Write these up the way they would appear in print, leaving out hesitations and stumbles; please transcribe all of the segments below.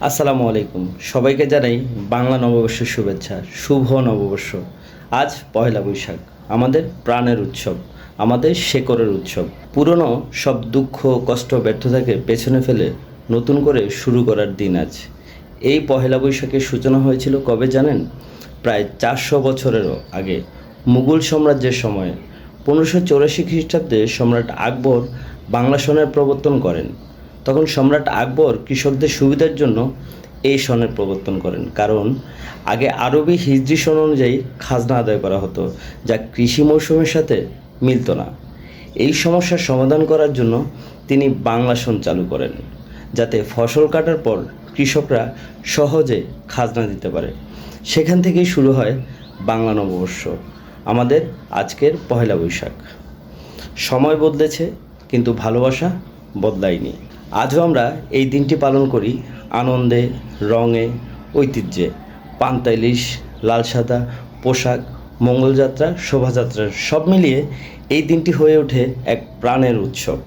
আসসালামু আলাইকুম। সবাইকে জানাই বাংলা নববর্ষের শুভেচ্ছা। শুভ নববর্ষ। আজ পয়লা বৈশাখ, আমাদের প্রাণের উৎসব, আমাদের শেকড়ের উৎসব। পুরনো সব দুঃখ, কষ্ট, ব্যর্থতাকে পেছনে ফেলে নতুন করে শুরু করার দিন আজ। এই পহেলা বৈশাখের সূচনা হয়েছিল কবে জানেন? প্রায় 400 বছরেরও আগে, মুঘল সাম্রাজ্যের সময়ে। 1584 খ্রিস্টাব্দে সম্রাট আকবর বাংলা সনের প্রবর্তন করেন। তখন সম্রাট আকবর কৃষকদের সুবিধার জন্য এই সনের প্রবর্তন করেন, কারণ আগে আরবি হিজরি সন অনুযায়ী খাজনা আদায় করা হতো, যা কৃষি মৌসুমের সাথে মিলত না। এই সমস্যার সমাধান করার জন্য তিনি বাংলা সন চালু করেন, যাতে ফসল কাটার পর কৃষকরা সহজে খাজনা দিতে পারে। সেখান থেকেই শুরু হয় বাংলা নববর্ষ, আমাদের আজকের পহেলা বৈশাখ। সময় বদলেছে, কিন্তু ভালোবাসা বদলায়নি। আজও আমরা এই দিনটি পালন করি আনন্দে, রঙে, ঐতিহ্যে। পান্তা ইলিশ, লাল সাদা পোশাক, মঙ্গলযাত্রা, শোভাযাত্রা সব মিলিয়ে এই দিনটি হয়ে ওঠে এক প্রাণের উৎসব।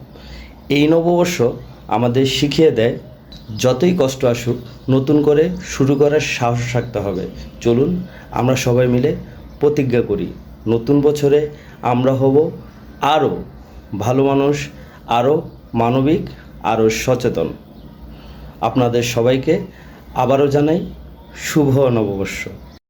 এই নববর্ষ আমাদের শিখিয়ে দেয়, যতই কষ্ট আসুক, নতুন করে শুরু করার সাহস রাখতে হবে। চলুন আমরা সবাই মিলে প্রতিজ্ঞা করি, নতুন বছরে আমরা হব আরও ভালো মানুষ, আরও মানবিক, আরও সচেতন। আপনাদের সবাইকে আবারও জানাই শুভ নববর্ষ।